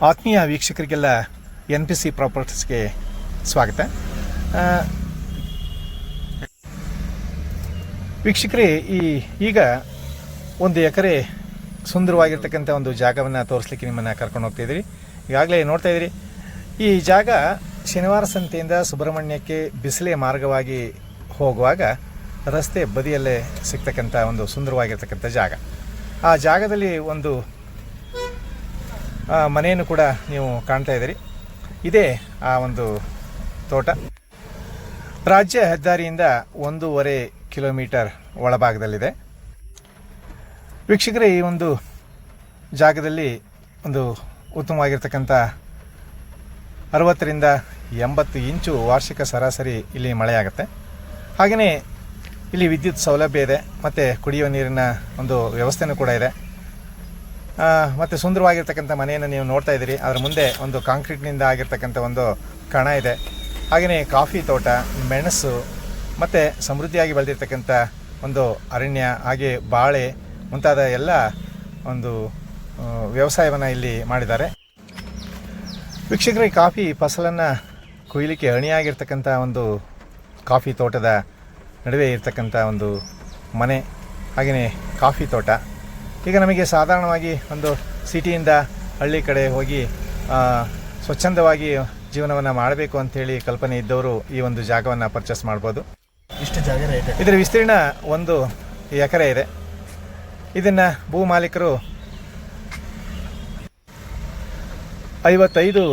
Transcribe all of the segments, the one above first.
ಆತ್ಮೀಯ ವೀಕ್ಷಕರಿಗೆಲ್ಲ NPC ಪ್ರಾಪರ್ಟೀಸ್ಗೆ ಸ್ವಾಗತ. ವೀಕ್ಷಕರೇ, ಈಗ 1 ಎಕರೆ ಸುಂದರವಾಗಿರ್ತಕ್ಕಂಥ ಒಂದು ಜಾಗವನ್ನು ತೋರಿಸ್ಲಿಕ್ಕೆ ನಿಮ್ಮನ್ನು ಕರ್ಕೊಂಡು ಹೋಗ್ತಾಯಿದ್ದೀರಿ. ಈಗಾಗಲೇ ನೋಡ್ತಾ ಇದ್ದೀರಿ, ಈ ಜಾಗ ಶನಿವಾರ ಸಂತೆಯಿಂದ ಸುಬ್ರಹ್ಮಣ್ಯಕ್ಕೆ ಬಿಸಿಲೆ ಮಾರ್ಗವಾಗಿ ಹೋಗುವಾಗ ರಸ್ತೆ ಬದಿಯಲ್ಲೇ ಸಿಗ್ತಕ್ಕಂಥ ಒಂದು ಸುಂದರವಾಗಿರ್ತಕ್ಕಂಥ ಜಾಗ. ಆ ಜಾಗದಲ್ಲಿ ಒಂದು ಮನೆಯನ್ನು ಕೂಡ ನೀವು ಕಾಣ್ತಾ ಇದ್ದೀರಿ. ಇದೇ ಆ ಒಂದು ತೋಟ. ರಾಜ್ಯ ಹೆದ್ದಾರಿಯಿಂದ 1.5 ಕಿಲೋಮೀಟರ್ ಒಳಭಾಗದಲ್ಲಿದೆ. ವೀಕ್ಷಕರೇ, ಈ ಒಂದು ಜಾಗದಲ್ಲಿ ಒಂದು ಉತ್ತಮವಾಗಿರ್ತಕ್ಕಂಥ 60 ರಿಂದ 80 ಇಂಚು ವಾರ್ಷಿಕ ಸರಾಸರಿ ಇಲ್ಲಿ ಮಳೆಯಾಗುತ್ತೆ. ಹಾಗೆಯೇ ಇಲ್ಲಿ ವಿದ್ಯುತ್ ಸೌಲಭ್ಯ ಇದೆ ಮತ್ತು ಕುಡಿಯುವ ನೀರಿನ ಒಂದು ವ್ಯವಸ್ಥೆಯೂ ಕೂಡ ಇದೆ. ಮತ್ತು ಸುಂದರವಾಗಿರ್ತಕ್ಕಂಥ ಮನೆಯನ್ನು ನೀವು ನೋಡ್ತಾ ಇದ್ದೀರಿ. ಅದರ ಮುಂದೆ ಒಂದು ಕಾಂಕ್ರೀಟ್ನಿಂದ ಆಗಿರ್ತಕ್ಕಂಥ ಒಂದು ಕಣ ಇದೆ. ಹಾಗೆಯೇ ಕಾಫಿ ತೋಟ, ಮೆಣಸು ಮತ್ತು ಸಮೃದ್ಧಿಯಾಗಿ ಬೆಳೆದಿರ್ತಕ್ಕಂಥ ಒಂದು ಅರಣ್ಯ, ಹಾಗೆ ಬಾಳೆ ಮುಂತಾದ ಎಲ್ಲ ಒಂದು ವ್ಯವಸಾಯವನ್ನು ಇಲ್ಲಿ ಮಾಡಿದ್ದಾರೆ. ವೀಕ್ಷಕರೇ, ಕಾಫಿ ಫಸಲನ್ನು ಕೊಯ್ಲಿಕ್ಕೆ ಅಣಿಯಾಗಿರ್ತಕ್ಕಂಥ ಒಂದು ಕಾಫಿ ತೋಟದ ನಡುವೆ ಇರ್ತಕ್ಕಂಥ ಒಂದು ಮನೆ, ಹಾಗೆಯೇ ಕಾಫಿ ತೋಟ. ಈಗ ನಮಗೆ ಸಾಧಾರಣವಾಗಿ ಒಂದು ಸಿಟಿಯಿಂದ ಹಳ್ಳಿ ಕಡೆ ಹೋಗಿ ಸ್ವಚ್ಛಂದವಾಗಿ ಜೀವನವನ್ನು ಮಾಡಬೇಕು ಅಂಥೇಳಿ ಕಲ್ಪನೆ ಇದ್ದವರು ಈ ಒಂದು ಜಾಗವನ್ನು ಪರ್ಚೇಸ್ ಮಾಡ್ಬೋದು. ಇಷ್ಟು ಜಾಗ ರೇಟ್, ಇದರ ವಿಸ್ತೀರ್ಣ 1 ಎಕರೆ ಇದೆ. ಇದನ್ನು ಭೂ ಮಾಲೀಕರು 55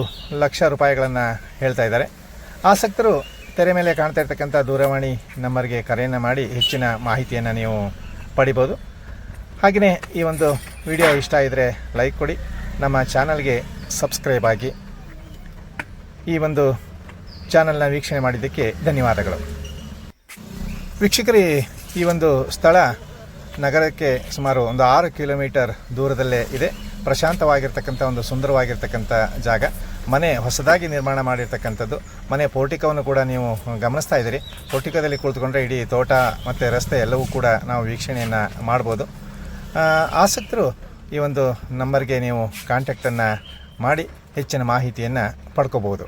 ಲಕ್ಷ ರೂಪಾಯಿಗಳನ್ನು ಹೇಳ್ತಾ ಇದ್ದಾರೆ. ಆಸಕ್ತರು ತೆರೆ ಮೇಲೆ ಕಾಣ್ತಾ ಇರ್ತಕ್ಕಂಥ ದೂರವಾಣಿ ನಂಬರ್ಗೆ ಕರೆಯನ್ನು ಮಾಡಿ ಹೆಚ್ಚಿನ ಮಾಹಿತಿಯನ್ನು ನೀವು ಪಡಿಬೋದು. ಹಾಗೆಯೇ ಈ ಒಂದು ವಿಡಿಯೋ ಇಷ್ಟ ಇದ್ದರೆ ಲೈಕ್ ಕೊಡಿ, ನಮ್ಮ ಚಾನಲ್ಗೆ ಸಬ್ಸ್ಕ್ರೈಬ್ ಆಗಿ. ಈ ಒಂದು ಚಾನಲ್ನ ವೀಕ್ಷಣೆ ಮಾಡಿದ್ದಕ್ಕೆ ಧನ್ಯವಾದಗಳು. ವೀಕ್ಷಕರೇ, ಈ ಒಂದು ಸ್ಥಳ ನಗರಕ್ಕೆ ಸುಮಾರು 6 ಕಿಲೋಮೀಟರ್ ದೂರದಲ್ಲೇ ಇದೆ. ಪ್ರಶಾಂತವಾಗಿರ್ತಕ್ಕಂಥ ಒಂದು ಸುಂದರವಾಗಿರ್ತಕ್ಕಂಥ ಜಾಗ. ಮನೆ ಹೊಸದಾಗಿ ನಿರ್ಮಾಣ ಮಾಡಿರ್ತಕ್ಕಂಥದ್ದು. ಮನೆ ಪೋರ್ಟಿಕೋವನ್ನು ಕೂಡ ನೀವು ಗಮನಿಸ್ತಾ ಇದ್ದೀರಿ. ಪೋರ್ಟಿಕೋದಲ್ಲಿ ಕುಳಿತುಕೊಂಡ್ರೆ ಇಡೀ ತೋಟ ಮತ್ತು ರಸ್ತೆ ಎಲ್ಲವೂ ಕೂಡ ನಾವು ವೀಕ್ಷಣೆಯನ್ನು ಮಾಡ್ಬೋದು. ಆಸಕ್ತರು ಈ ಒಂದು ನಂಬರ್ಗೆ ನೀವು ಕಾಂಟ್ಯಾಕ್ಟನ್ನು ಮಾಡಿ ಹೆಚ್ಚಿನ ಮಾಹಿತಿಯನ್ನು ಪಡ್ಕೋಬೋದು.